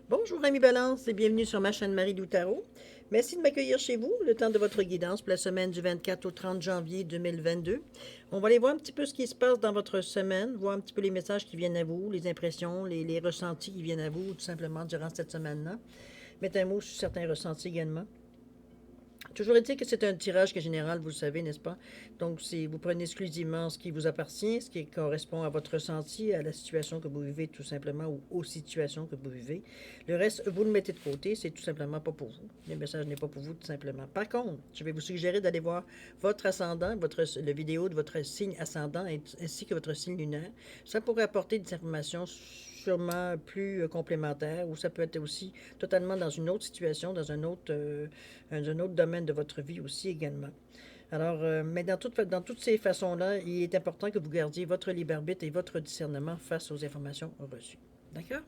Bonjour amis Balance et bienvenue sur ma chaîne Marie Lou Tarot. Merci de m'accueillir chez vous, le temps de votre guidance pour la semaine du 24 au 30 janvier 2022. On va aller voir un petit peu ce qui se passe dans votre semaine, voir un petit peu les messages qui viennent à vous, les impressions, les ressentis qui viennent à vous tout simplement durant cette semaine-là. Mettez un mot sur certains ressentis également. Toujours est-il que c'est un tirage qui est général, vous le savez, n'est-ce pas? Donc, vous prenez exclusivement ce qui vous appartient, ce qui correspond à votre ressenti, à la situation que vous vivez tout simplement, ou aux situations que vous vivez. Le reste, vous le mettez de côté, c'est tout simplement pas pour vous. Le message n'est pas pour vous, tout simplement. Par contre, je vais vous suggérer d'aller voir votre ascendant, le vidéo de votre signe ascendant, ainsi que votre signe lunaire. Ça pourrait apporter des informations sûrement plus complémentaires, ou ça peut être aussi totalement dans une autre situation, dans un autre domaine de votre vie aussi également. Alors, mais dans toutes ces façons-là, il est important que vous gardiez votre libre arbitre et votre discernement face aux informations reçues. D'accord?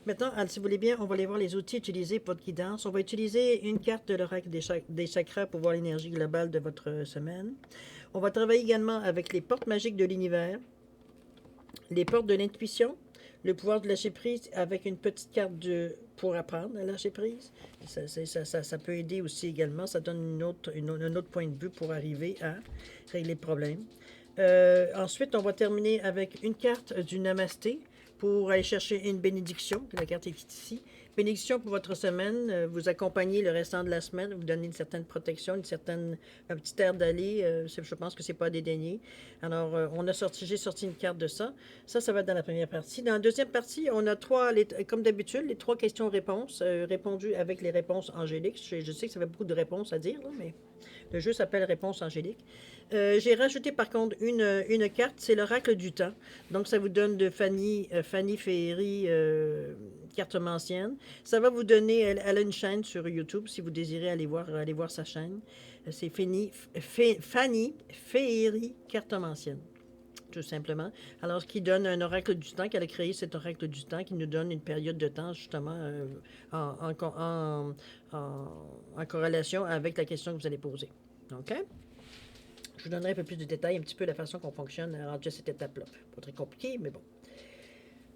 Maintenant, si vous voulez bien, on va aller voir les outils utilisés pour votre guidance. On va utiliser une carte de l'oracle des chakras pour voir l'énergie globale de votre semaine. On va travailler également avec les portes magiques de l'univers, les portes de l'intuition, le pouvoir de lâcher prise avec une petite carte pour apprendre à lâcher prise. Ça peut aider aussi également. Ça donne un autre point de vue pour arriver à régler le problème. Ensuite, on va terminer avec une carte du Namasté pour aller chercher une bénédiction. La carte est ici. Bénédiction pour votre semaine. Vous accompagnez le restant de la semaine. Vous donnez une certaine protection, un petit air d'aller. Je pense que c'est pas à dédaigner. Alors, j'ai sorti une carte de ça. Ça va être dans la première partie. Dans la deuxième partie, on a comme d'habitude, les trois questions-réponses répondues avec les réponses angéliques. Je sais que ça fait beaucoup de réponses à dire, là, mais le jeu s'appelle Réponse angélique. J'ai rajouté par contre une carte, c'est l'oracle du temps. Donc ça vous donne de Fanny Féerie, cartomancienne. Ça va vous donner, elle a une chaîne sur YouTube si vous désirez aller voir sa chaîne. C'est Fanny Féerie, cartomancienne tout simplement. Alors, qui donne un oracle du temps, qu'elle a créé cet oracle du temps, qui nous donne une période de temps, justement, en corrélation avec la question que vous allez poser. OK? Je vous donnerai un peu plus de détails, un petit peu la façon qu'on fonctionne rendu à cette étape-là. Pas très compliqué, mais bon.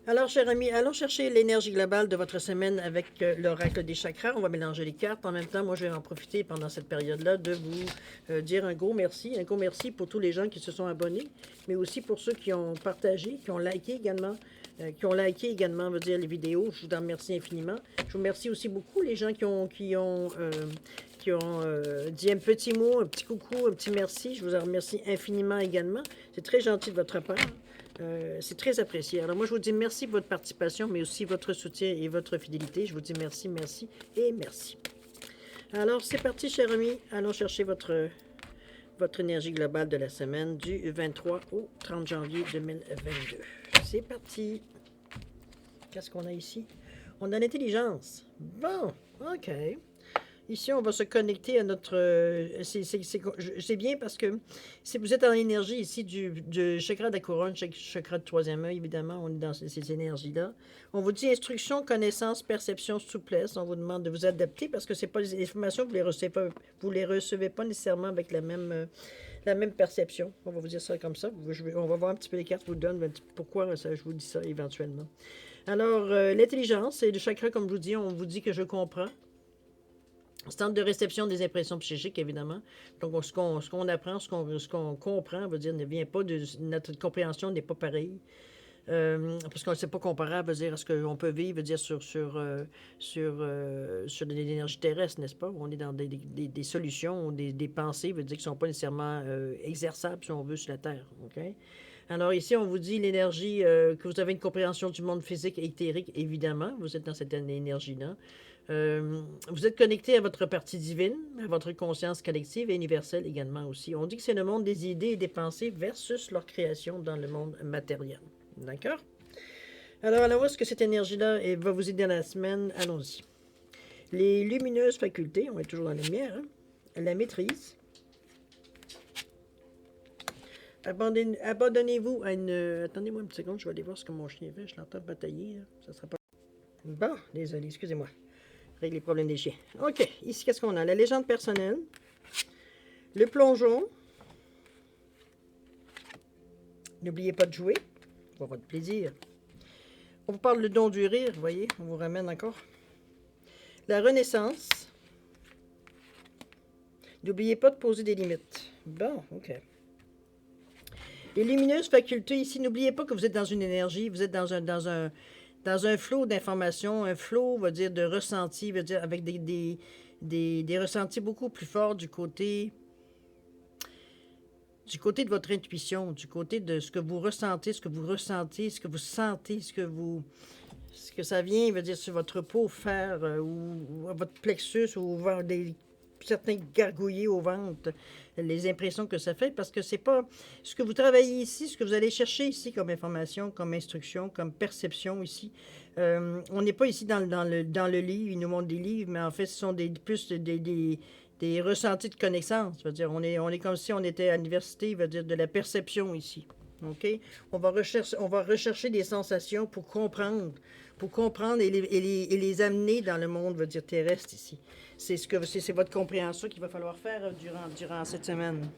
Alors, chers amis, allons chercher l'énergie globale de votre semaine avec l'oracle des chakras. On va mélanger les cartes. En même temps, moi, je vais en profiter pendant cette période-là de vous dire un gros merci. Un gros merci pour tous les gens qui se sont abonnés, mais aussi pour ceux qui ont partagé, qui ont liké également. Veut dire les vidéos. Je vous en remercie infiniment. Je vous remercie aussi beaucoup les gens qui ont dit un petit mot, un petit coucou, un petit merci. Je vous en remercie infiniment également. C'est très gentil de votre part. C'est très apprécié. Alors moi, je vous dis merci pour votre participation, mais aussi votre soutien et votre fidélité. Je vous dis merci, merci et merci. Alors, c'est parti, chers amis. Allons chercher votre énergie globale de la semaine du 23 au 30 janvier 2022. C'est parti. Qu'est-ce qu'on a ici? On a l'intelligence. Bon, OK. Ici, on va se connecter à notre... c'est bien parce que si vous êtes dans l'énergie ici du chakra de la couronne, chakra de troisième œil, évidemment, on est dans ces énergies-là. On vous dit instruction, connaissance, perception, souplesse. On vous demande de vous adapter parce que c'est pas les informations, vous les recevez pas nécessairement avec la même perception. On va vous dire ça comme ça. On va voir un petit peu les cartes vous donnent pourquoi je vous dis ça éventuellement. Alors, l'intelligence, c'est le chakra, comme je vous dis, on vous dit que je comprends. Centre de réception des impressions psychiques, évidemment. Donc, ce qu'on apprend, ce qu'on comprend, veut dire, ne vient pas de... Notre compréhension n'est pas pareille. Parce qu'on ne sait pas comparable, veut dire, à ce qu'on peut vivre, veut dire, sur l'énergie terrestre, n'est-ce pas? Où on est dans des solutions ou des pensées, veut dire, qui ne sont pas nécessairement exerçables, si on veut, sur la Terre. OK? Alors ici, on vous dit l'énergie, que vous avez une compréhension du monde physique et éthérique, évidemment. Vous êtes dans cette énergie-là. Vous êtes connecté à votre partie divine, à votre conscience collective et universelle également aussi. On dit que c'est le monde des idées et des pensées versus leur création dans le monde matériel. D'accord? Alors, allons voir ce que cette énergie-là va vous aider dans la semaine. Allons-y. Les lumineuses facultés, on est toujours dans la lumière, hein? La maîtrise. Abandonnez-vous à une... Attendez-moi une seconde, je vais aller voir ce que mon chien fait. Je l'entends batailler. Là. Ça sera pas... Bon, désolé, excusez-moi. Règle les problèmes des chiens. OK, ici, qu'est-ce qu'on a? La légende personnelle, le plongeon. N'oubliez pas de jouer pour votre plaisir. On vous parle le don du rire, vous voyez, on vous ramène encore. La renaissance. N'oubliez pas de poser des limites. Bon, OK. Les lumineuses facultés ici, n'oubliez pas que vous êtes dans une énergie, vous êtes dans un flot d'informations, un flot, on va dire, de ressentis, va dire, avec des ressentis beaucoup plus forts du côté de votre intuition, du côté de ce que vous ressentez, ce que vous sentez, ce que ça vient, veut dire, sur votre peau faire, ou à votre plexus, ou certains gargouillés au ventre, les impressions que ça fait, parce que c'est pas ce que vous travaillez ici, ce que vous allez chercher ici comme information, comme instruction, comme perception ici. On n'est pas ici dans le livre, il nous montre des livres, mais en fait, ce sont plus des ressentis de connaissance. Veut dire, on est comme si on était à l'université, veut dire, de la perception ici. OK? On va rechercher des sensations pour comprendre et les amener dans le monde, veut dire, terrestre ici. C'est votre compréhension qu'il va falloir faire durant cette semaine.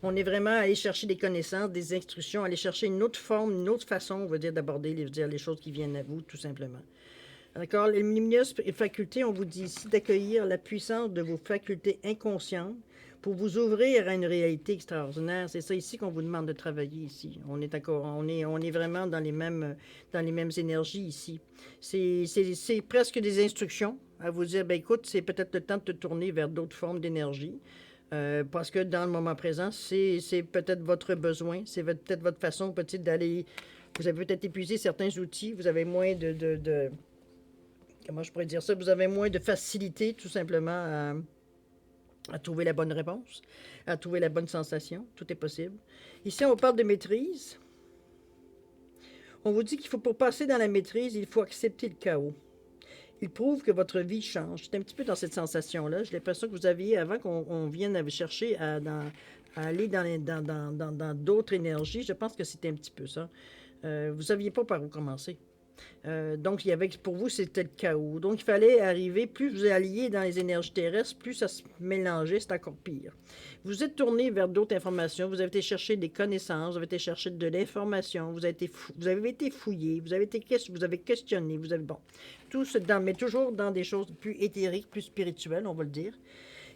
On est vraiment allé chercher des connaissances, des instructions, aller chercher une autre forme, une autre façon, on va dire, d'aborder les choses qui viennent à vous, tout simplement. D'accord? Les lumineuses facultés, on vous dit ici d'accueillir la puissance de vos facultés inconscientes pour vous ouvrir à une réalité extraordinaire. C'est ça ici qu'on vous demande de travailler ici. On est vraiment dans les mêmes énergies ici. C'est presque des instructions à vous dire, ben écoute, c'est peut-être le temps de te tourner vers d'autres formes d'énergie. Parce que dans le moment présent, c'est peut-être votre besoin, c'est peut-être votre façon peut-être d'aller... Vous avez peut-être épuisé certains outils, vous avez moins comment je pourrais dire ça? Vous avez moins de facilité, tout simplement, à trouver la bonne réponse, à trouver la bonne sensation. Tout est possible. Ici, on parle de maîtrise. On vous dit qu'il faut, pour passer dans la maîtrise, il faut accepter le chaos. Il prouve que votre vie change. C'est un petit peu dans cette sensation-là. J'ai l'impression que vous aviez, avant qu'on vienne chercher à aller dans d'autres énergies, je pense que c'était un petit peu ça. Vous ne saviez pas par où commencer. Donc, pour vous, c'était le chaos. Donc, il fallait arriver, plus vous alliez dans les énergies terrestres, plus ça se mélangeait, c'est encore pire. Vous êtes tourné vers d'autres informations, vous avez été chercher des connaissances, vous avez été chercher de l'information, vous avez été fouillé, vous avez questionné, bon, mais toujours dans des choses plus éthériques, plus spirituelles, on va le dire.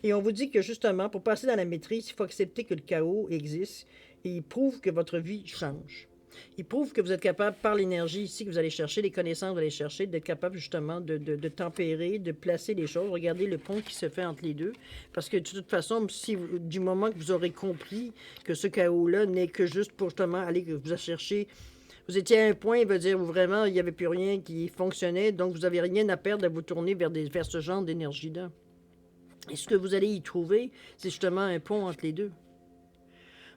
Et on vous dit que justement, pour passer dans la maîtrise, il faut accepter que le chaos existe et il prouve que votre vie change. Il prouve que vous êtes capable, par l'énergie ici que vous allez chercher, les connaissances que vous allez chercher, d'être capable justement de tempérer, de placer les choses. Regardez le pont qui se fait entre les deux. Parce que de toute façon, du moment que vous aurez compris que ce chaos-là n'est que juste pour justement aller vous chercher, vous étiez à un point, il veut dire, où vraiment il n'y avait plus rien qui fonctionnait, donc vous n'avez rien à perdre à vous tourner vers ce genre d'énergie-là. Et ce que vous allez y trouver, c'est justement un pont entre les deux.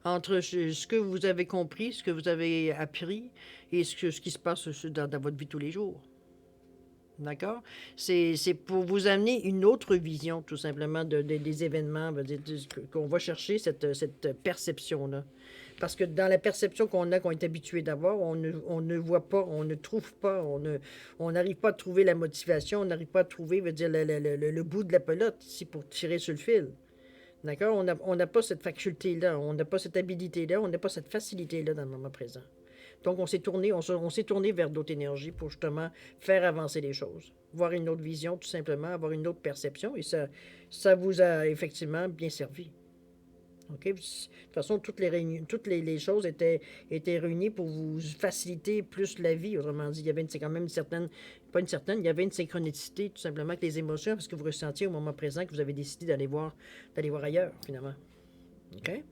Entre ce que vous avez compris, ce que vous avez appris et ce qui se passe dans votre vie tous les jours. D'accord? C'est pour vous amener une autre vision, tout simplement, des événements, qu'on va chercher cette perception-là. Parce que dans la perception qu'on est habitué d'avoir, on ne voit pas, on ne trouve pas, on n'arrive pas à trouver la motivation, on n'arrive pas à trouver, le bout de la pelote ici pour tirer sur le fil. D'accord? On n'a pas cette faculté-là, on n'a pas cette habilité-là, on n'a pas cette facilité-là dans le moment présent. Donc, on s'est tourné vers d'autres énergies pour justement faire avancer les choses. Voir une autre vision, tout simplement, avoir une autre perception. Et ça vous a effectivement bien servi. OK? De toute façon, toutes les choses étaient réunies pour vous faciliter plus la vie. Autrement dit, il y avait quand même il y avait une synchronicité, tout simplement, avec les émotions, parce que vous ressentiez au moment présent que vous avez décidé d'aller voir ailleurs, finalement. OK?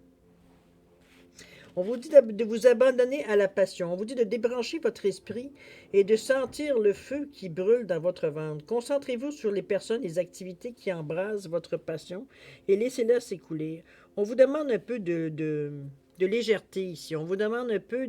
On vous dit de vous abandonner à la passion. On vous dit de débrancher votre esprit et de sentir le feu qui brûle dans votre ventre. Concentrez-vous sur les personnes, les activités qui embrasent votre passion et laissez-la s'écouler. On vous demande un peu de légèreté ici. On vous demande un peu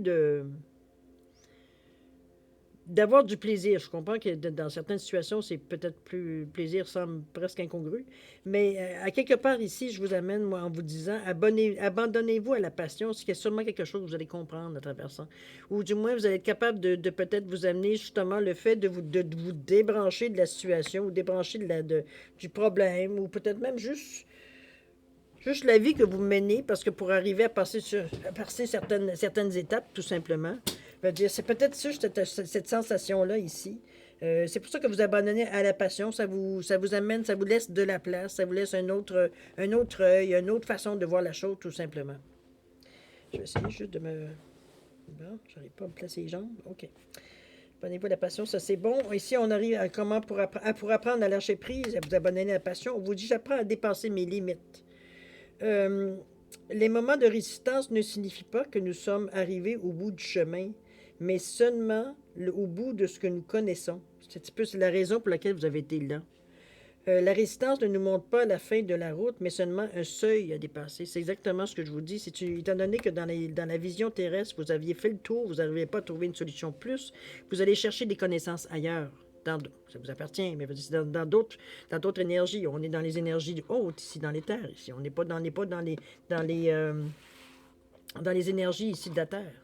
d'avoir du plaisir. Je comprends que dans certaines situations, c'est peut-être plus plaisir semble presque incongru, mais à quelque part ici, je vous amène, moi, en vous disant, abandonnez-vous à la passion, c'est sûrement quelque chose que vous allez comprendre à travers ça. Ou du moins, vous allez être capable de peut-être vous amener justement le fait de vous débrancher de la situation, ou débrancher du problème, ou peut-être même juste la vie que vous menez, parce que pour arriver à passer certaines étapes, tout simplement, veut dire, c'est peut-être ça, cette sensation-là ici. C'est pour ça que vous abandonnez à la passion, ça vous amène, ça vous laisse de la place, ça vous laisse un autre œil, une autre façon de voir la chose, tout simplement. Je vais essayer juste de me... Bon, j'arrive pas à me placer les jambes. OK. Abonnez-vous à la passion, ça c'est bon. Ici, on arrive à comment pour apprendre à lâcher prise, à vous abandonner à la passion. On vous dit, j'apprends à dépasser mes limites. Euh, les moments de résistance ne signifient pas que nous sommes arrivés au bout du chemin, mais seulement au bout de ce que nous connaissons. C'est un petit peu la raison pour laquelle vous avez été là. La résistance ne nous montre pas la fin de la route, mais seulement un seuil à dépasser. C'est exactement ce que je vous dis. Étant donné que dans la vision terrestre, vous aviez fait le tour, vous n'arrivez pas à trouver une solution plus, vous allez chercher des connaissances ailleurs. Ça vous appartient, mais c'est dans d'autres énergies. On est dans les énergies hautes, ici, dans les terres. Ici. On n'est pas dans les énergies ici de la Terre.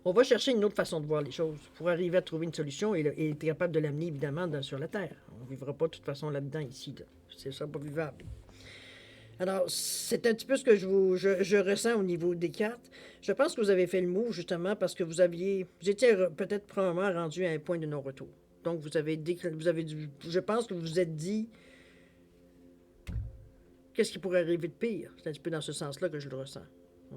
On va chercher une autre façon de voir les choses pour arriver à trouver une solution et être capable de l'amener, évidemment, sur la Terre. On ne vivra pas de toute façon là-dedans, ici. Là. C'est ça, pas vivable. Alors, c'est un petit peu ce que je ressens au niveau des cartes. Je pense que vous avez fait le move, justement, parce que vous étiez peut-être probablement rendu à un point de non-retour. Donc, je pense que vous vous êtes dit, qu'est-ce qui pourrait arriver de pire? C'est un petit peu dans ce sens-là que je le ressens.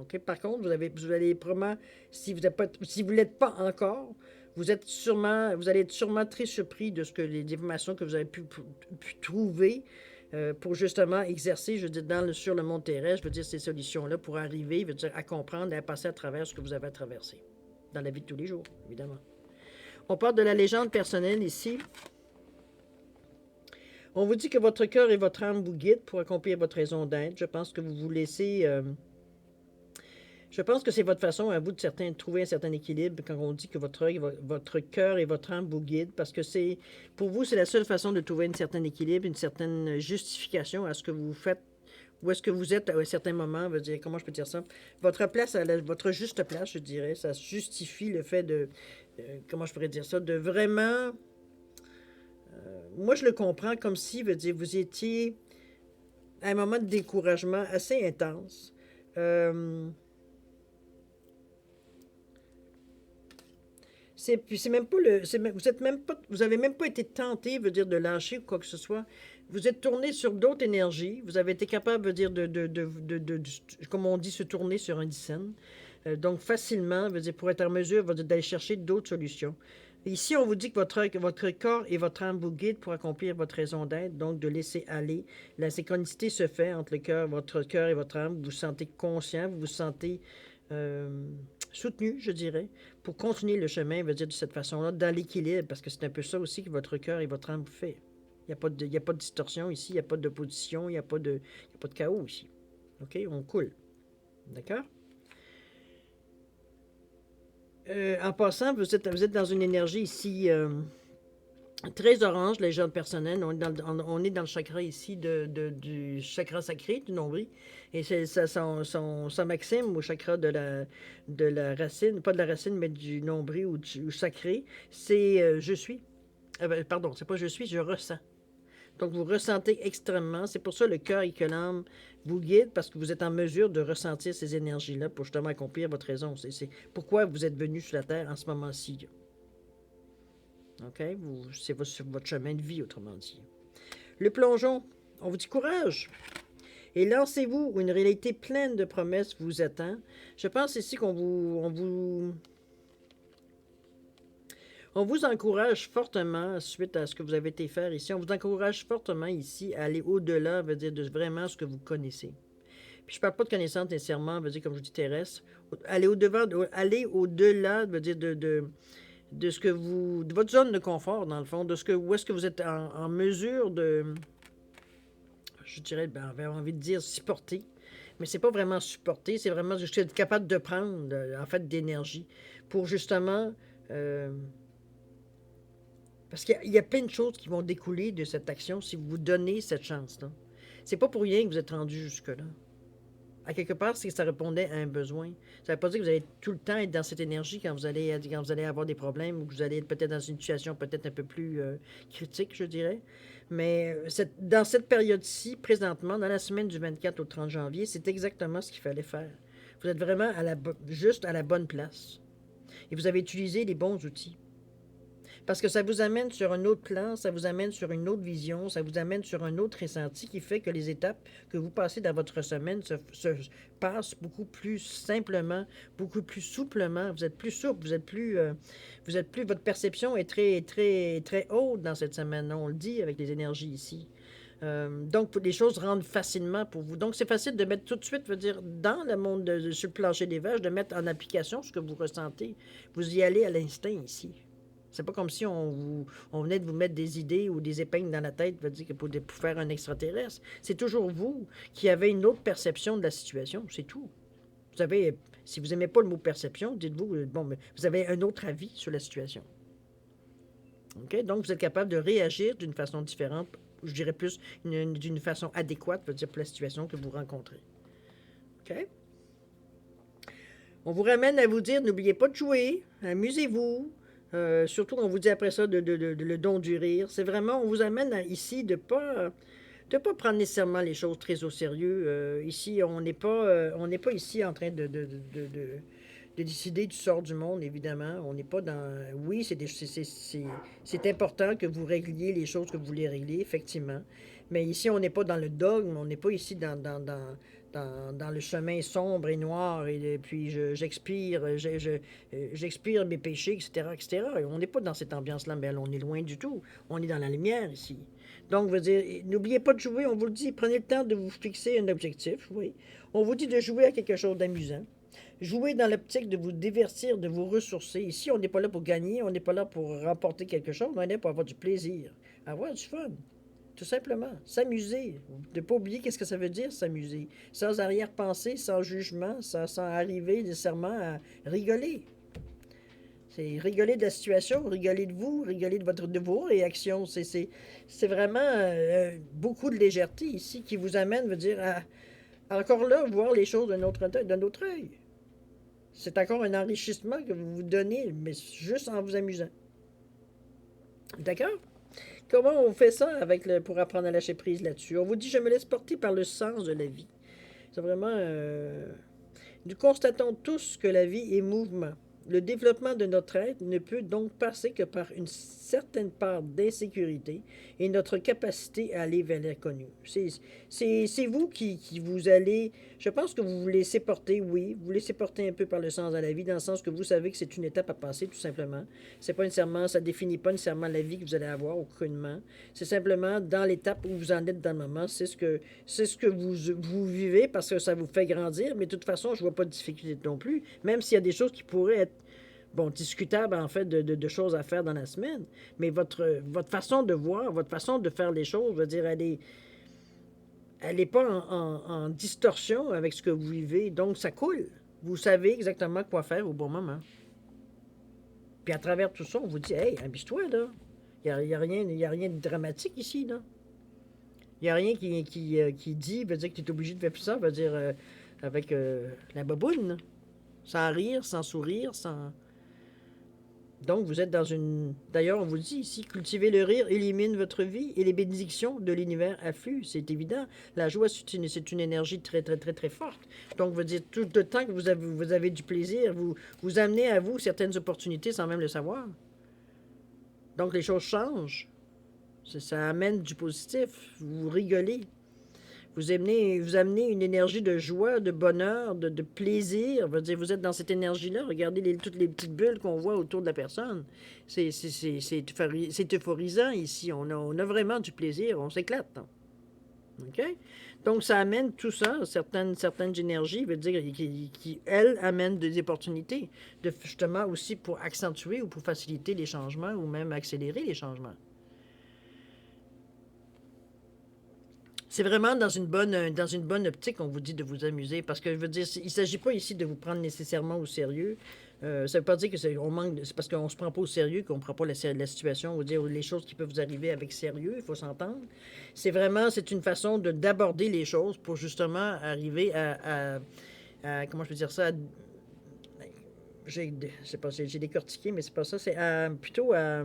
Okay? Par contre, vous allez probablement, si vous ne l'êtes pas encore, vous allez être sûrement très surpris de les informations que vous avez pu trouver pour justement exercer, je veux dire, sur le monde terrestre, je veux dire, ces solutions-là pour arriver, je veux dire, à comprendre et à passer à travers ce que vous avez à traverser dans la vie de tous les jours, évidemment. On parle de la légende personnelle ici. On vous dit que votre cœur et votre âme vous guident pour accomplir votre raison d'être. Je pense que vous vous laissez... je pense que c'est votre façon à vous de trouver un certain équilibre quand on dit que votre cœur et votre âme vous guident, parce que pour vous, c'est la seule façon de trouver un certain équilibre, une certaine justification à ce que vous faites, où est-ce que vous êtes à un certain moment, veut dire, comment je peux dire ça? Votre juste place, je dirais, ça justifie le fait de, comment je pourrais dire ça, de vraiment... moi, je le comprends comme si, veut dire, vous étiez à un moment de découragement assez intense. C'est même pas vous avez même pas été tenté, veut dire, de lâcher ou quoi que ce soit. Vous êtes tourné sur d'autres énergies. Vous avez été capable, veut dire, comme on dit, se tourner sur un dixaine. Donc, facilement, veut dire, pour être en mesure d'aller chercher d'autres solutions. Ici, on vous dit que votre corps et votre âme vous guident pour accomplir votre raison d'être, donc de laisser aller. La synchronicité se fait entre votre cœur et votre âme. Vous vous sentez conscient, vous vous sentez soutenu, je dirais, pour continuer le chemin, veut dire de cette façon-là, dans l'équilibre, parce que c'est un peu ça aussi que votre cœur et votre âme vous fait. Il n'y a pas de distorsion ici, il n'y a pas d'opposition, il n'y a pas de chaos ici. OK? On coule. D'accord? En passant, vous êtes dans une énergie ici très orange, les gens personnels. On est dans le chakra ici du chakra sacré, du nombril. Et c'est son maxime au chakra de la racine, pas de la racine, mais du nombril ou du sacré, c'est je suis. Pardon, c'est pas je suis, je ressens. Donc, vous ressentez extrêmement. C'est pour ça le cœur et que l'âme vous guident, parce que vous êtes en mesure de ressentir ces énergies-là pour justement accomplir votre raison. C'est pourquoi vous êtes venu sur la Terre en ce moment-ci. OK? C'est votre chemin de vie, autrement dit. Le plongeon, on vous dit courage. Et lancez-vous où une réalité pleine de promesses vous attend. Je pense ici on vous encourage fortement, suite à ce que vous avez été faire ici, on vous encourage fortement ici à aller au-delà, veut dire, de vraiment ce que vous connaissez. Puis je ne parle pas de connaissance nécessairement, veut dire, comme je dis, terrestre. Aller au-delà, veut dire, de ce que de votre zone de confort, dans le fond, où est-ce que vous êtes en mesure de, je dirais, j'avais envie de dire supporter, mais c'est pas vraiment supporter, c'est vraiment juste être capable de prendre, en fait, d'énergie pour justement, parce qu'il y a plein de choses qui vont découler de cette action si vous vous donnez cette chance-là. C'est pas pour rien que vous êtes rendu jusque-là. À quelque part, c'est que ça répondait à un besoin. Ça ne veut pas dire que vous allez tout le temps être dans cette énergie quand vous allez avoir des problèmes ou que vous allez être peut-être dans une situation peut-être un peu plus critique, je dirais. Mais dans cette période-ci, présentement, dans la semaine du 24 au 30 janvier, c'est exactement ce qu'il fallait faire. Vous êtes vraiment juste à la bonne place. et vous avez utilisé les bons outils. Parce que ça vous amène sur un autre plan, ça vous amène sur une autre vision, ça vous amène sur un autre ressenti qui fait que les étapes que vous passez dans votre semaine se passent beaucoup plus simplement, beaucoup plus souplement. Vous êtes plus souple, votre perception est très, très, très haute dans cette semaine. On le dit avec les énergies ici. Donc, les choses rentrent facilement pour vous. Donc, c'est facile de mettre tout de suite, dans le monde, sur le plancher des vaches, de mettre en application ce que vous ressentez. Vous y allez à l'instinct ici. C'est pas comme si on venait de vous mettre des idées ou des épingles dans la tête, pour faire un extraterrestre. C'est toujours vous qui avez une autre perception de la situation, c'est tout. Vous avez, si vous n'aimez pas le mot perception, dites-vous, bon, mais vous avez un autre avis sur la situation. OK? Donc, vous êtes capable de réagir d'une façon différente, je dirais plus d'une façon adéquate, pour la situation que vous rencontrez. OK? On vous ramène à vous dire, n'oubliez pas de jouer, amusez-vous. Surtout, on vous dit après ça le don du rire. C'est vraiment, on vous amène ici de pas prendre nécessairement les choses très au sérieux. Ici, on n'est pas ici en train de décider du sort du monde, évidemment. On n'est pas dans... Oui, c'est important que vous régliez les choses que vous voulez régler, effectivement. Mais ici, on n'est pas dans le dogme, on n'est pas ici dans le chemin sombre et noir, et puis j'expire mes péchés, etc., etc. On n'est pas dans cette ambiance-là, mais on est loin du tout. On est dans la lumière ici. Donc, n'oubliez pas de jouer, on vous le dit, prenez le temps de vous fixer un objectif, oui. On vous dit de jouer à quelque chose d'amusant. Jouer dans l'optique de vous divertir, de vous ressourcer. Ici, on n'est pas là pour gagner, on n'est pas là pour remporter quelque chose, on est là pour avoir du plaisir, avoir du fun. Tout simplement, s'amuser. Ne pas oublier qu'est-ce que ça veut dire, s'amuser. Sans arrière-pensée, sans jugement, sans arriver nécessairement à rigoler. C'est rigoler de la situation, rigoler de vous, rigoler de vos réactions. C'est vraiment beaucoup de légèreté ici qui vous amène, encore là, voir les choses d'un autre œil. C'est encore un enrichissement que vous vous donnez, mais juste en vous amusant. D'accord? Comment on fait ça pour apprendre à lâcher prise là-dessus? On vous dit, je me laisse porter par le sens de la vie. C'est vraiment... Nous constatons tous que la vie est mouvement. Le développement de notre être ne peut donc passer que par une certaine part d'insécurité et notre capacité à aller vers l'inconnu. C'est vous qui vous allez... Je pense que vous vous laissez porter, oui, vous laissez porter un peu par le sens de la vie, dans le sens que vous savez que c'est une étape à passer, tout simplement. C'est pas nécessairement, ça définit pas nécessairement la vie que vous allez avoir aucunement. C'est simplement dans l'étape où vous en êtes dans le moment, c'est ce que vous vivez parce que ça vous fait grandir, mais de toute façon, je vois pas de difficulté non plus, même s'il y a des choses qui pourraient être discutable en fait de choses à faire dans la semaine, mais votre façon de voir, votre façon de faire les choses, elle n'est pas en distorsion avec ce que vous vivez, donc ça coule. Vous savez exactement quoi faire au bon moment. Puis à travers tout ça, on vous dit, hey, amuse-toi là. Il n'y a rien de dramatique ici, là. Il n'y a rien qui dit, que tu es obligé de faire ça, avec la baboune, sans rire, sans sourire, sans... Donc, vous êtes dans une... D'ailleurs, on vous dit ici, cultiver le rire élimine votre vie et les bénédictions de l'univers affluent. C'est évident. La joie, c'est une énergie très, très, très, très forte. Donc, tout le temps que vous avez du plaisir, vous amenez à vous certaines opportunités sans même le savoir. Donc, les choses changent. Ça amène du positif. Vous rigolez. Vous amenez une énergie de joie, de bonheur, de plaisir. Vous êtes dans cette énergie-là. Regardez toutes les petites bulles qu'on voit autour de la personne. C'est euphorisant ici. On a vraiment du plaisir. On s'éclate. OK? Donc, ça amène tout ça, certaines énergies, qui, elles, amènent des opportunités, justement aussi pour accentuer ou pour faciliter les changements ou même accélérer les changements. C'est vraiment dans une bonne optique, on vous dit de vous amuser, parce que il ne s'agit pas ici de vous prendre nécessairement au sérieux. Ça ne veut pas dire que c'est parce qu'on ne se prend pas au sérieux qu'on ne prend pas la situation, on va dire les choses qui peuvent vous arriver avec sérieux, il faut s'entendre. C'est une façon d'aborder les choses pour justement arriver à comment je peux dire ça, j'ai décortiqué, mais c'est pas ça, c'est plutôt à...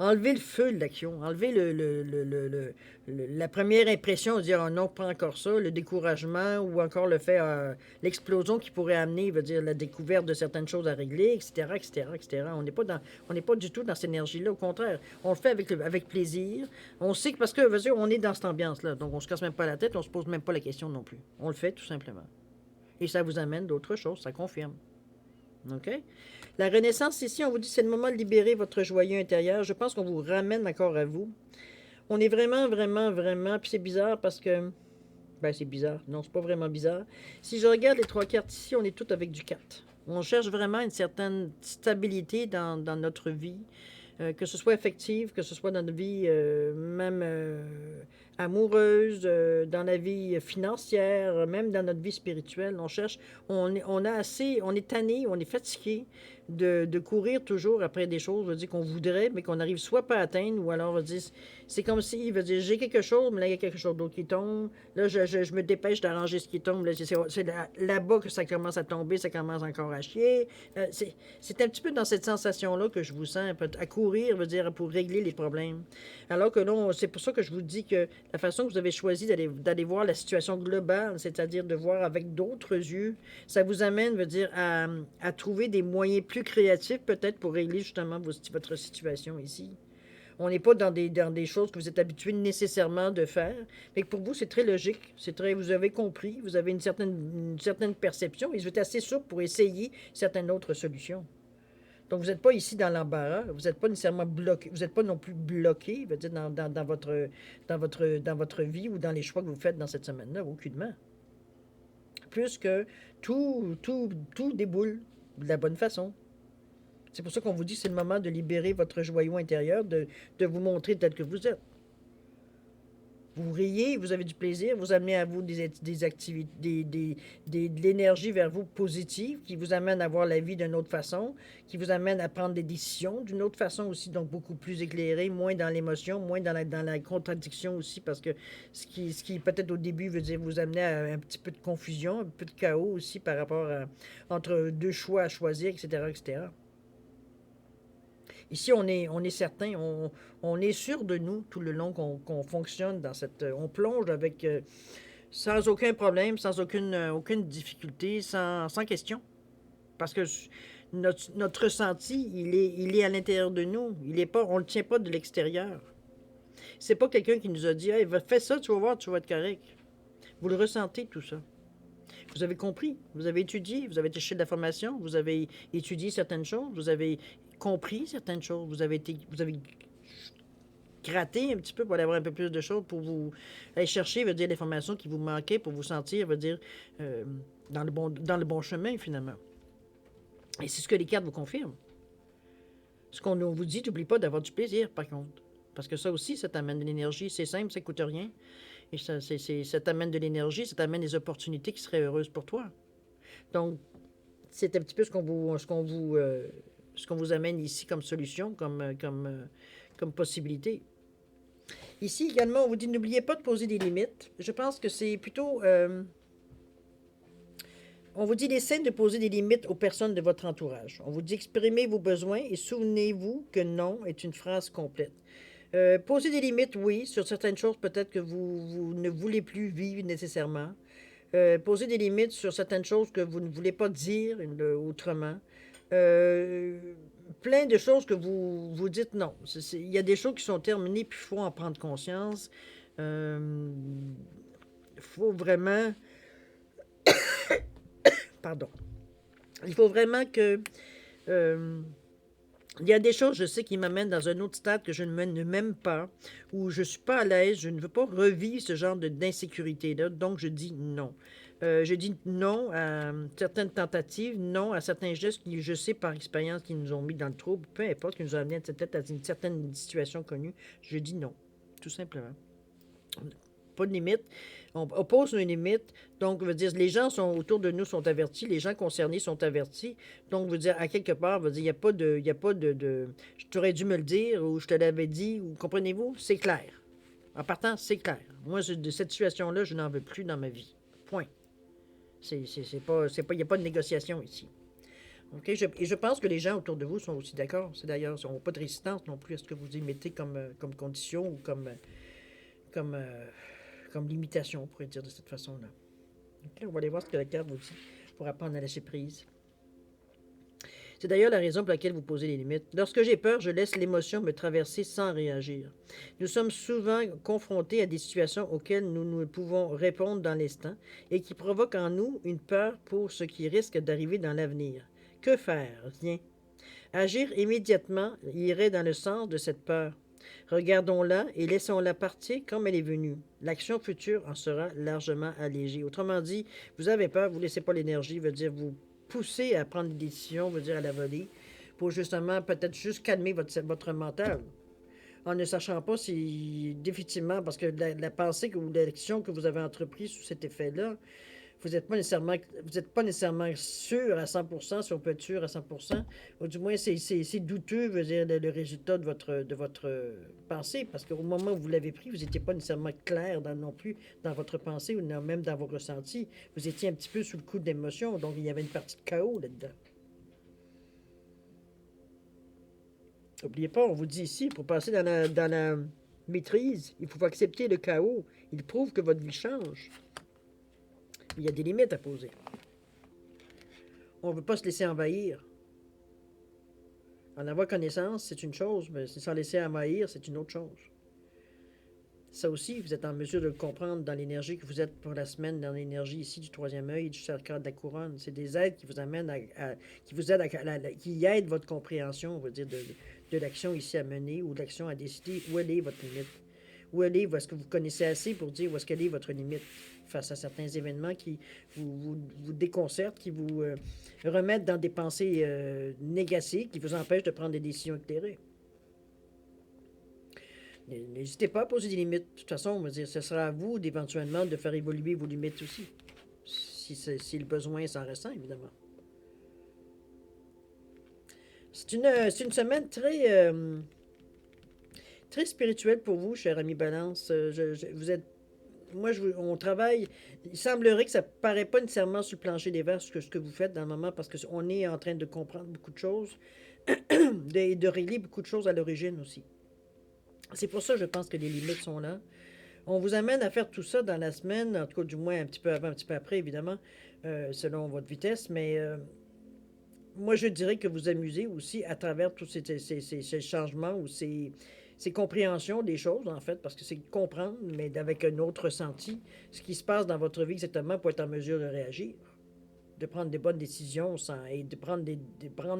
enlever le feu de l'action, enlever la première impression, dire oh non, pas encore ça, le découragement ou encore le fait, l'explosion qui pourrait amener, veut dire la découverte de certaines choses à régler, etc., etc., etc. On n'est pas du tout dans cette énergie-là, au contraire. On le fait avec plaisir. On sait que parce que, veut dire, on est dans cette ambiance-là, donc on se casse même pas la tête, on se pose même pas la question non plus. On le fait tout simplement. Et ça vous amène d'autres choses, ça confirme. OK? La renaissance, ici, on vous dit c'est le moment de libérer votre joyeux intérieur. Je pense qu'on vous ramène encore à vous. On est vraiment, vraiment, vraiment. Puis c'est bizarre parce que. Ben, c'est bizarre. Non, c'est pas vraiment bizarre. Si je regarde les trois cartes ici, on est tous avec du 4. On cherche vraiment une certaine stabilité dans notre vie, que ce soit affective, que ce soit dans notre vie même amoureuse, dans la vie financière, même dans notre vie spirituelle. On cherche, on a assez, on est tanné, on est fatigué de courir toujours après des choses, veut dire qu'on voudrait, mais qu'on n'arrive soit pas à atteindre, ou alors veut dire, c'est comme si, il veut dire, j'ai quelque chose, mais là, il y a quelque chose d'autre qui tombe. Là, je me dépêche d'arranger ce qui tombe. Là, c'est là-bas que ça commence à tomber, ça commence encore à chier. C'est un petit peu dans cette sensation-là que je vous sens à courir, veut dire, pour régler les problèmes. Alors que là, c'est pour ça que je vous dis que la façon que vous avez choisi d'aller voir la situation globale, c'est-à-dire de voir avec d'autres yeux, ça vous amène, veut dire, à trouver des moyens plus créatifs peut-être pour régler justement votre situation ici. On n'est pas dans des choses que vous êtes habitué nécessairement de faire. Mais pour vous, c'est très logique. Vous avez compris, vous avez une certaine perception et vous êtes assez souple pour essayer certaines autres solutions. Donc, vous n'êtes pas ici dans l'embarras, vous n'êtes pas nécessairement bloqué, vous n'êtes pas non plus bloqué, veut dire, dans votre vie ou dans les choix que vous faites dans cette semaine-là, aucunement. Plus que tout déboule de la bonne façon. C'est pour ça qu'on vous dit que c'est le moment de libérer votre joyau intérieur, de vous montrer tel que vous êtes. Vous riez, vous avez du plaisir, vous amenez à vous des activités, de l'énergie vers vous positive qui vous amène à voir la vie d'une autre façon, qui vous amène à prendre des décisions d'une autre façon aussi, donc beaucoup plus éclairée, moins dans l'émotion, moins dans la contradiction aussi, parce que ce qui peut-être au début veut dire vous amener à un petit peu de confusion, un peu de chaos aussi par rapport entre deux choix à choisir, etc., etc. Ici, on est certain, on est sûr de nous tout le long qu'on fonctionne dans cette. On plonge avec sans aucun problème, sans aucune difficulté, sans question. Parce que notre ressenti, il est à l'intérieur de nous. On ne le tient pas de l'extérieur. C'est pas quelqu'un qui nous a dit hey, fais ça, tu vas voir, tu vas être correct. Vous le ressentez, tout ça. Vous avez compris, vous avez étudié, vous avez cherché de la formation, vous avez étudié certaines choses, vous avez compris certaines choses, vous avez gratté un petit peu pour aller avoir un peu plus de choses, pour vous aller chercher, veut dire, l'information qui vous manquait, pour vous sentir, veut dire, dans le bon chemin, finalement. Et c'est ce que les cartes vous confirment. Ce qu'on vous dit, n'oublie pas d'avoir du plaisir, par contre. Parce que ça aussi, ça t'amène de l'énergie. C'est simple, ça ne coûte rien. Et ça t'amène de l'énergie, ça t'amène des opportunités qui seraient heureuses pour toi. Donc, c'est un petit peu ce qu'on vous amène ici comme solution, comme possibilité. Ici également, on vous dit n'oubliez pas de poser des limites. Je pense que c'est plutôt... on vous dit d'essayer de poser des limites aux personnes de votre entourage. On vous dit exprimez vos besoins et souvenez-vous que non est une phrase complète. Poser des limites, oui, sur certaines choses peut-être que vous ne voulez plus vivre nécessairement. Poser des limites sur certaines choses que vous ne voulez pas dire autrement. Plein de choses que vous dites non. Il y a des choses qui sont terminées, puis il faut en prendre conscience. Il faut vraiment... Pardon. Il faut vraiment que... il y a des choses, je sais, qui m'amènent dans un autre stade que je ne m'aime pas, où je ne suis pas à l'aise, je ne veux pas revivre ce genre d'insécurité-là, donc je dis non. Je dis non à certaines tentatives, non à certains gestes qui, je sais par expérience, qui nous ont mis dans le trouble, peu importe, qui nous ont amené peut-être à une certaine situation connue, je dis non, tout simplement. Pas de limite. On pose une limite. Donc, veut dire, les gens autour de nous sont avertis, les gens concernés sont avertis. Donc, veut dire, à quelque part, veut dire, il n'y a pas de tu aurais dû me le dire ou je te l'avais dit, ou comprenez-vous? C'est clair. En partant, c'est clair. Moi, de cette situation-là, je n'en veux plus dans ma vie. Point. Il n'y a pas de négociation ici. OK? Et je pense que les gens autour de vous sont aussi d'accord. C'est d'ailleurs, ils n'ont pas de résistance non plus à ce que vous émettez comme condition ou comme, comme limitation, on pourrait dire de cette façon-là. OK? On va aller voir ce que la carte vous dit pour apprendre à lâcher prise. C'est d'ailleurs la raison pour laquelle vous posez les limites. Lorsque j'ai peur, je laisse l'émotion me traverser sans réagir. Nous sommes souvent confrontés à des situations auxquelles nous ne pouvons répondre dans l'instant et qui provoquent en nous une peur pour ce qui risque d'arriver dans l'avenir. Que faire? Rien. Agir immédiatement irait dans le sens de cette peur. Regardons-la et laissons-la partir comme elle est venue. L'action future en sera largement allégée. Autrement dit, vous avez peur, vous ne laissez pas l'énergie, veut dire vous poussez à prendre des décisions, veut dire à la volée, pour justement peut-être juste calmer votre mental. En ne sachant pas si définitivement, parce que la pensée ou l'action que vous avez entreprise sous cet effet-là, vous êtes pas nécessairement sûr à 100%, si on peut être sûr à 100%, ou du moins c'est douteux, veut dire, le résultat de votre pensée, parce qu'au moment où vous l'avez pris, vous n'étiez pas nécessairement clair non plus dans votre pensée ou même dans vos ressentis. Vous étiez un petit peu sous le coup d'émotion, donc il y avait une partie de chaos là-dedans. N'oubliez pas, on vous dit ici, pour passer dans la maîtrise, il faut accepter le chaos. Il prouve que votre vie change. Il y a des limites à poser. On ne veut pas se laisser envahir. En avoir connaissance, c'est une chose, mais s'en laisser envahir, c'est une autre chose. Ça aussi, vous êtes en mesure de le comprendre dans l'énergie que vous êtes pour la semaine, dans l'énergie ici du troisième œil, du cercle de la couronne. C'est des aides qui vous amènent qui vous aident qui aident votre compréhension, on va dire, de l'action ici à mener ou de l'action à décider où elle est votre limite. Où elle est, est-ce que vous connaissez assez pour dire où est-ce qu'elle est votre limite face à certains événements qui vous déconcertent, qui vous remettent dans des pensées négatives, qui vous empêchent de prendre des décisions éclairées. N'hésitez pas à poser des limites. De toute façon, on va dire, ce sera à vous d'éventuellement de faire évoluer vos limites aussi. Si le besoin s'en ressent, évidemment. C'est une semaine très spirituelle pour vous, cher ami Balance. Vous êtes moi, on travaille. Il semblerait que ça ne paraît pas nécessairement sur le plancher des verres ce que vous faites dans le moment parce qu'on est en train de comprendre beaucoup de choses et de régler beaucoup de choses à l'origine aussi. C'est pour ça, je pense que les limites sont là. On vous amène à faire tout ça dans la semaine, en tout cas du moins un petit peu avant, un petit peu après, évidemment, selon votre vitesse, mais moi je dirais que vous amusez aussi à travers tous ces changements ou ces compréhensions des choses, en fait, parce que c'est comprendre, mais avec un autre ressenti, ce qui se passe dans votre vie exactement pour être en mesure de réagir, de prendre des bonnes décisions et de prendre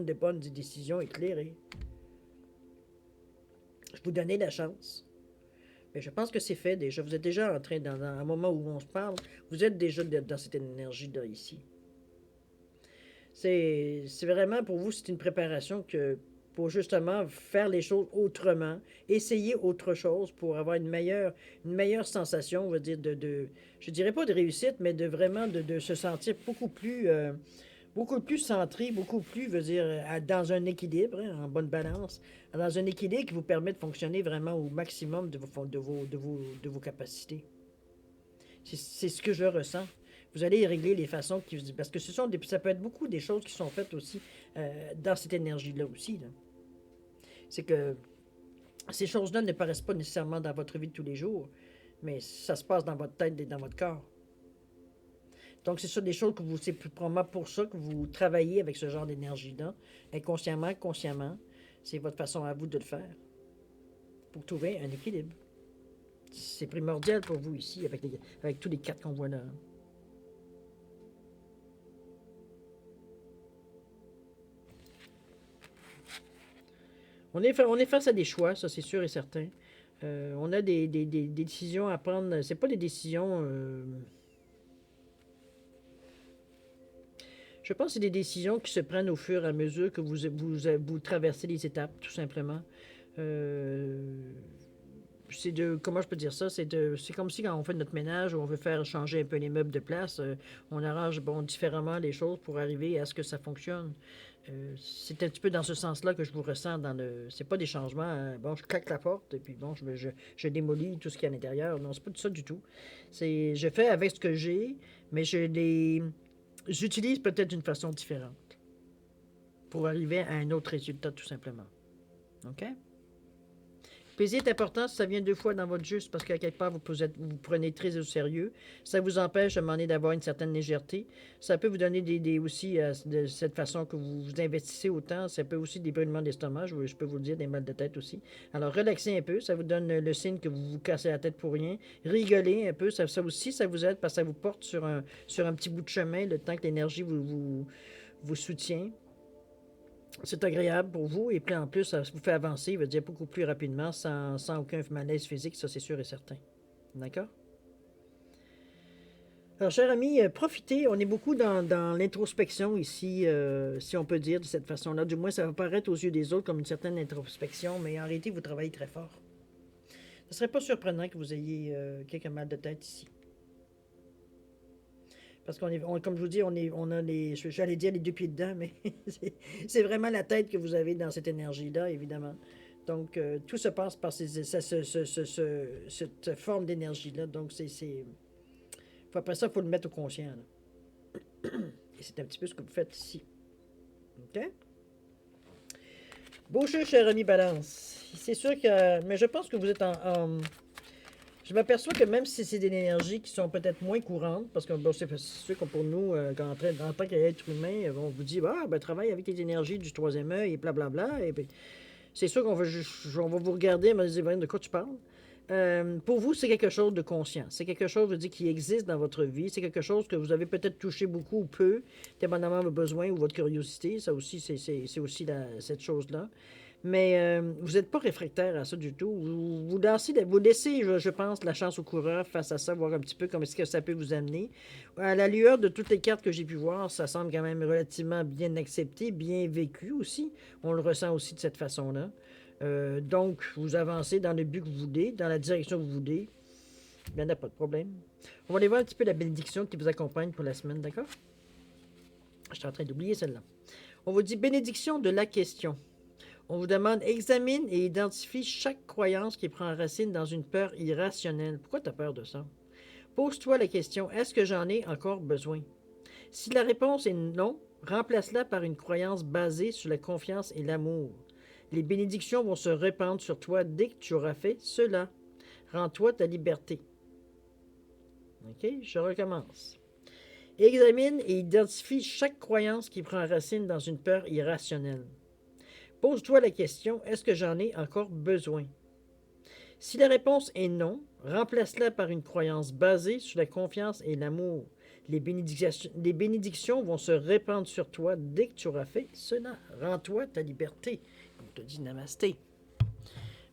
des bonnes décisions éclairées. Je vous donnais la chance. Mais je pense que c'est fait déjà. Vous êtes déjà en train, dans un moment où on se parle, vous êtes déjà dans cette énergie-là ici. C'est vraiment pour vous, c'est une préparation pour justement faire les choses autrement, essayer autre chose pour avoir une meilleure sensation, on va dire, je dirais pas de réussite, mais de vraiment de se sentir beaucoup plus centré, beaucoup plus, veut dire, dans un équilibre, hein, en bonne balance, dans un équilibre qui vous permet de fonctionner vraiment au maximum de vos capacités. C'est ce que je ressens. Vous allez régler les façons qui... Parce que ça peut être beaucoup des choses qui sont faites aussi dans cette énergie-là aussi. Là. C'est que ces choses-là ne paraissent pas nécessairement dans votre vie de tous les jours, mais ça se passe dans votre tête et dans votre corps. Donc, c'est ça des choses c'est probablement pour ça que vous travaillez avec ce genre d'énergie-là, inconsciemment, consciemment. C'est votre façon à vous de le faire pour trouver un équilibre. C'est primordial pour vous ici, avec tous les quatre qu'on voit là. On est face à des choix, ça c'est sûr et certain. On a des décisions à prendre. C'est pas des décisions. Je pense que c'est des décisions qui se prennent au fur et à mesure que vous traversez les étapes, tout simplement. Euh, comment je peux dire ça? C'est comme si quand on fait notre ménage ou on veut faire changer un peu les meubles de place, on arrange différemment les choses pour arriver à ce que ça fonctionne. C'est un petit peu dans ce sens-là que je vous ressens c'est pas des changements. Bon, je claque la porte et puis bon, je démolis tout ce qu'il y a à l'intérieur. Non, c'est pas ça du tout. Je fais avec ce que j'ai, mais j'utilise peut-être d'une façon différente. pour arriver à un autre résultat, tout simplement. OK? Le plaisir est important si ça vient 2 fois dans votre jeu, c'est parce qu'à quelque part, vous prenez très au sérieux. Ça vous empêche à un moment donné d'avoir une certaine légèreté. Ça peut vous donner aussi, de cette façon que vous investissez autant, ça peut aussi des brûlements d'estomac, je peux vous le dire, des mal de tête aussi. Alors, relaxez un peu, ça vous donne le signe que vous vous cassez la tête pour rien. Rigolez un peu, ça aussi, ça vous aide parce que ça vous porte sur un petit bout de chemin, le temps que l'énergie vous soutient. C'est agréable pour vous et puis en plus, ça vous fait avancer, veut dire beaucoup plus rapidement, sans aucun malaise physique, ça c'est sûr et certain. D'accord? Alors, cher ami, profitez, on est beaucoup dans l'introspection ici, si on peut dire de cette façon-là. Du moins, ça va paraître aux yeux des autres comme une certaine introspection, mais en réalité, vous travaillez très fort. Ce ne serait pas surprenant que vous ayez quelques mal de tête ici. Parce comme je vous dis, on a j'allais dire les 2 pieds dedans, mais c'est vraiment la tête que vous avez dans cette énergie-là, évidemment. Donc, tout se passe par cette forme d'énergie-là. Donc, après ça, il faut le mettre au conscient. Là. Et c'est un petit peu ce que vous faites ici. OK? Beau jeu, cher ami Balance. C'est sûr que... Mais je pense que vous êtes Je m'aperçois que même si c'est des énergies qui sont peut-être moins courantes, parce que bon, c'est sûr que pour nous, en tant qu'être humain, on vous dit, travaille avec les énergies du troisième œil et blablabla. Et puis, c'est sûr qu'on va vous regarder et me dire, de quoi tu parles? Pour vous, c'est quelque chose de conscient. C'est quelque chose, je dis, qui existe dans votre vie. C'est quelque chose que vous avez peut-être touché beaucoup ou peu, dépendamment de vos besoins ou votre curiosité. Ça aussi, c'est aussi cette chose-là. Mais vous n'êtes pas réfractaire à ça du tout. Vous laissez, je pense, la chance au coureur face à ça, voir un petit peu comment est-ce que ça peut vous amener. À la lueur de toutes les cartes que j'ai pu voir, ça semble quand même relativement bien accepté, bien vécu aussi. On le ressent aussi de cette façon-là. Donc, vous avancez dans le but que vous voulez, dans la direction que vous voulez. Il n'y en a pas de problème. On va aller voir un petit peu la bénédiction qui vous accompagne pour la semaine, d'accord? Je suis en train d'oublier celle-là. On vous dit bénédiction de la question. On vous demande, examine et identifie chaque croyance qui prend racine dans une peur irrationnelle. Pourquoi tu as peur de ça? Pose-toi la question, est-ce que j'en ai encore besoin? Si la réponse est non, remplace-la par une croyance basée sur la confiance et l'amour. Les bénédictions vont se répandre sur toi dès que tu auras fait cela. Rends-toi ta liberté. OK, je recommence. Examine et identifie chaque croyance qui prend racine dans une peur irrationnelle. Pose-toi la question, est-ce que j'en ai encore besoin? Si la réponse est non, remplace-la par une croyance basée sur la confiance et l'amour. Les bénédictions vont se répandre sur toi dès que tu auras fait cela. Rends-toi ta liberté. On te dit namasté.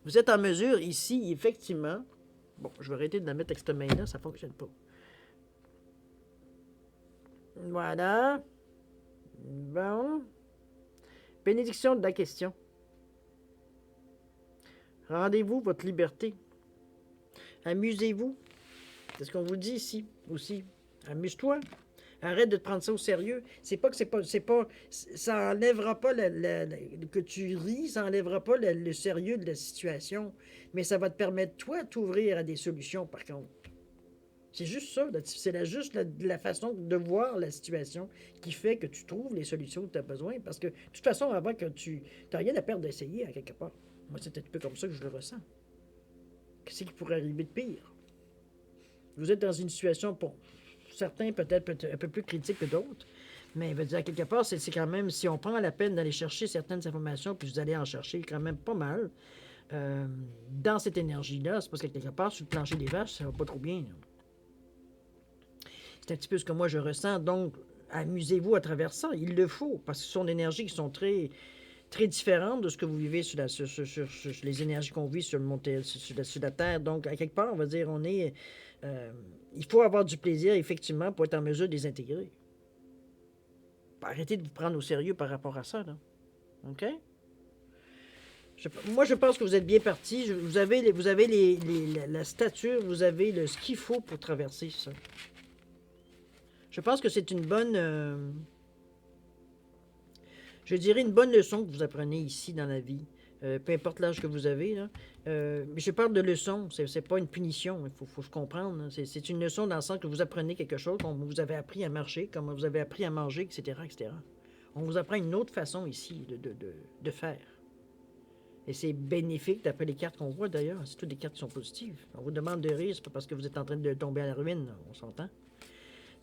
Vous êtes en mesure ici, effectivement. Bon, je vais arrêter de la mettre avec cette main-là, ça ne fonctionne pas. Voilà. Bon. Bénédiction de la question. Rendez-vous votre liberté. Amusez-vous. C'est ce qu'on vous dit ici aussi. Amuse-toi. Arrête de te prendre ça au sérieux. Ça enlèvera pas que tu ris, ça enlèvera pas le sérieux de la situation, mais ça va te permettre toi de t'ouvrir à des solutions par contre. C'est juste ça, c'est juste la façon de voir la situation qui fait que tu trouves les solutions que tu as besoin. Parce que, de toute façon, avant que tu n'as rien à perdre d'essayer à quelque part. Moi, c'est un peu comme ça que je le ressens. Qu'est-ce qui pourrait arriver de pire? Vous êtes dans une situation, pour certains, peut-être un peu plus critique que d'autres, mais veut dire, à quelque part, c'est quand même, si on prend la peine d'aller chercher certaines informations, puis vous allez en chercher quand même pas mal, dans cette énergie-là, c'est parce que quelque part, sur le plancher des vaches, ça va pas trop bien. Là. C'est un petit peu ce que moi je ressens. Donc, amusez-vous à travers ça. Il le faut, parce que ce sont des énergies qui sont très, très différentes de ce que vous vivez sur les énergies qu'on vit sur la Terre. Donc, à quelque part, on va dire, il faut avoir du plaisir, effectivement, pour être en mesure de les intégrer. Arrêtez de vous prendre au sérieux par rapport à ça. Là. OK? Moi, je pense que vous êtes bien parti. Vous avez la stature, vous avez ce qu'il faut pour traverser ça. Je pense que c'est une bonne, je dirais une bonne leçon que vous apprenez ici dans la vie, peu importe l'âge que vous avez. Là. Mais je parle de leçon, c'est pas une punition, il faut se comprendre. C'est une leçon dans le sens que vous apprenez quelque chose, comme vous avez appris à marcher, comme vous avez appris à manger, etc., etc. On vous apprend une autre façon ici de faire. Et c'est bénéfique d'après les cartes qu'on voit d'ailleurs. C'est toutes des cartes qui sont positives. On vous demande de rire, c'est pas parce que vous êtes en train de tomber à la ruine, on s'entend.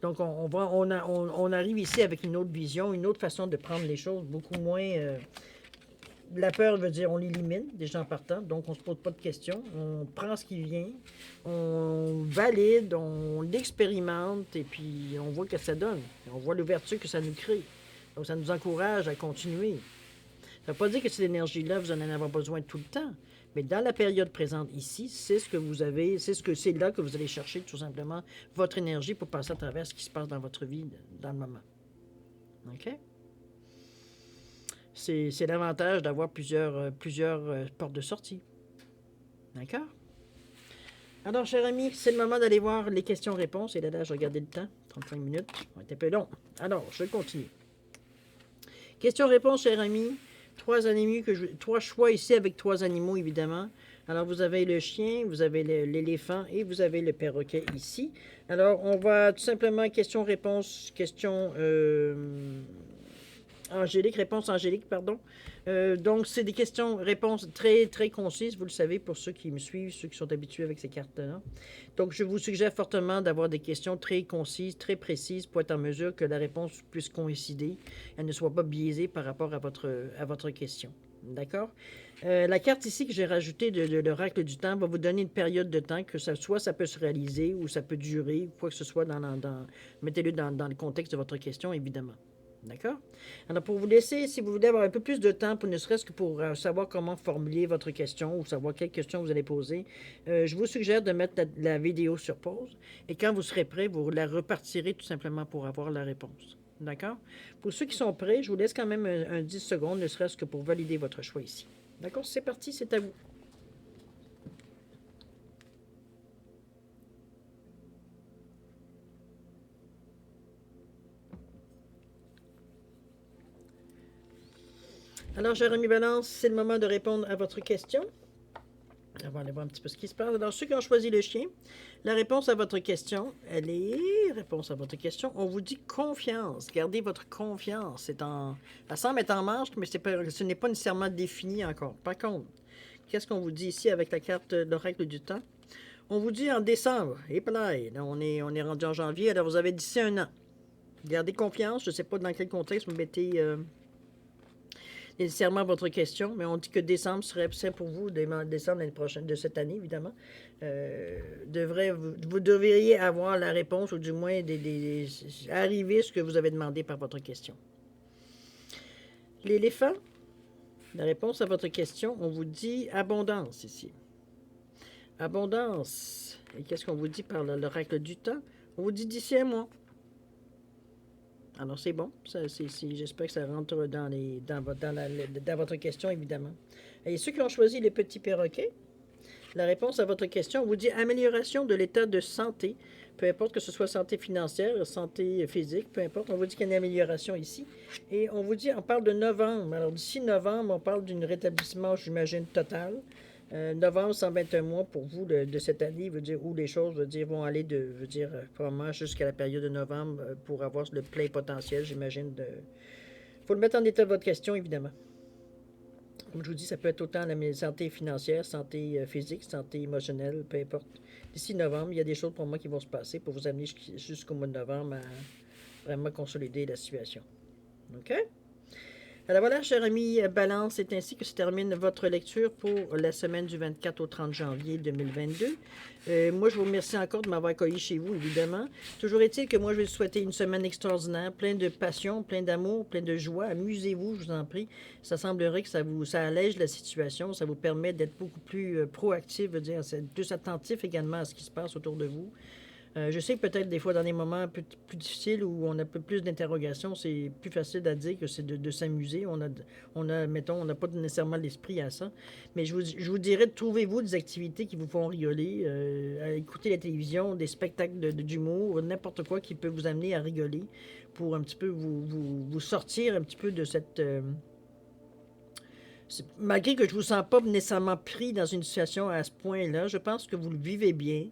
Donc on arrive ici avec une autre vision, une autre façon de prendre les choses, beaucoup moins... la peur veut dire on l'élimine, déjà en partant, donc on ne se pose pas de questions, on prend ce qui vient, on valide, on l'expérimente, et puis on voit ce que ça donne. On voit l'ouverture que ça nous crée. Donc ça nous encourage à continuer. Ça ne veut pas dire que cette énergie-là, vous en avez besoin tout le temps. Mais dans la période présente ici, c'est ce que vous avez, c'est là que vous allez chercher tout simplement votre énergie pour passer à travers ce qui se passe dans votre vie dans le moment. OK? C'est l'avantage d'avoir plusieurs portes de sortie. D'accord? Alors, cher ami, c'est le moment d'aller voir les questions-réponses. Et là, je regardais le temps. 35 minutes. On est un peu long. Alors, je continue. Questions-réponses, cher ami. Trois choix ici avec 3 animaux, évidemment. Alors, vous avez le chien, vous avez l'éléphant et vous avez le perroquet ici. Alors, on va tout simplement question-réponse, réponse angélique, pardon. Donc, c'est des questions-réponses très, très concises, vous le savez, pour ceux qui me suivent, ceux qui sont habitués avec ces cartes-là. Donc, je vous suggère fortement d'avoir des questions très concises, très précises, pour être en mesure que la réponse puisse coïncider, elle ne soit pas biaisée par rapport à votre question. D'accord? La carte ici que j'ai rajoutée de l'oracle du temps va vous donner une période de temps que ça peut se réaliser ou ça peut durer, quoi que ce soit, mettez-le dans le contexte de votre question, évidemment. D'accord? Alors, pour vous laisser, si vous voulez avoir un peu plus de temps, ne serait-ce que pour savoir comment formuler votre question ou savoir quelle question vous allez poser, je vous suggère de mettre la vidéo sur pause. Et quand vous serez prêt, vous la repartirez tout simplement pour avoir la réponse. D'accord? Pour ceux qui sont prêts, je vous laisse quand même un 10 secondes, ne serait-ce que pour valider votre choix ici. D'accord? C'est parti, c'est à vous. Alors, Jérémy Balance, c'est le moment de répondre à votre question. On va aller voir un petit peu ce qui se passe. Alors, ceux qui ont choisi le chien, la réponse à votre question, elle est... Réponse à votre question, on vous dit confiance. Gardez votre confiance. Ça semble être en marche, mais ce n'est pas nécessairement défini encore. Par contre, qu'est-ce qu'on vous dit ici avec la carte de l'oracle du temps? On vous dit en décembre. Et là, on est rendu en janvier, alors vous avez d'ici un an. Gardez confiance. Je ne sais pas dans quel contexte vous mettez... nécessairement votre question, mais on dit que décembre serait simple pour vous, décembre l'année prochaine, de cette année, évidemment. Vous devriez avoir la réponse, ou du moins arriver à ce que vous avez demandé par votre question. L'éléphant, la réponse à votre question, on vous dit abondance ici. Abondance. Et qu'est-ce qu'on vous dit par l'oracle du temps? On vous dit d'ici un mois. Alors, c'est bon. J'espère que ça rentre dans votre question, évidemment. Et ceux qui ont choisi les petits perroquets, la réponse à votre question, on vous dit amélioration de l'état de santé. Peu importe que ce soit santé financière, santé physique, peu importe. On vous dit qu'il y a une amélioration ici. Et on parle de novembre. Alors, d'ici novembre, on parle d'un rétablissement, j'imagine, total. Novembre semble être un mois pour vous de cette année, où les choses vont aller probablement jusqu'à la période de novembre pour avoir le plein potentiel, j'imagine. Il faut le mettre en état de votre question, évidemment. Comme je vous dis, ça peut être autant la santé financière, santé physique, santé émotionnelle, peu importe. D'ici novembre, il y a des choses pour moi qui vont se passer pour vous amener jusqu'au mois de novembre à vraiment consolider la situation. OK? Alors voilà, cher ami Balance, c'est ainsi que se termine votre lecture pour la semaine du 24 au 30 janvier 2022. Moi, je vous remercie encore de m'avoir accueilli chez vous, évidemment. Toujours est-il que moi, je vais vous souhaiter une semaine extraordinaire, plein de passion, plein d'amour, plein de joie. Amusez-vous, je vous en prie. Ça semblerait que ça allège la situation, ça vous permet d'être beaucoup plus proactif, plus attentif également à ce qui se passe autour de vous. Je sais que peut-être des fois dans des moments un peu plus difficiles où on a un peu plus d'interrogations, c'est plus facile à dire que c'est de s'amuser. On n'a pas nécessairement l'esprit à ça. Mais je vous dirais, trouvez-vous des activités qui vous font rigoler, à écouter la télévision, des spectacles d'humour, n'importe quoi qui peut vous amener à rigoler pour un petit peu vous sortir un petit peu de cette... malgré que je ne vous sens pas nécessairement pris dans une situation à ce point-là, je pense que vous le vivez bien.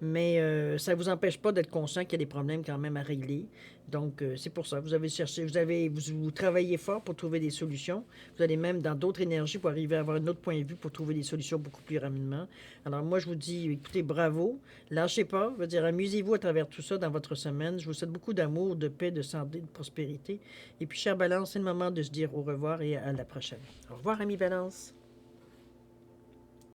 mais ça ne vous empêche pas d'être conscient qu'il y a des problèmes quand même à régler. Donc, c'est pour ça. Vous avez cherché, vous travaillez fort pour trouver des solutions. Vous allez même dans d'autres énergies pour arriver à avoir un autre point de vue pour trouver des solutions beaucoup plus rapidement. Alors, moi, je vous dis, écoutez, bravo. Lâchez pas. Je veux dire, amusez-vous à travers tout ça dans votre semaine. Je vous souhaite beaucoup d'amour, de paix, de santé, de prospérité. Et puis, chère Balance, c'est le moment de se dire au revoir et à la prochaine. Au revoir, ami Balance.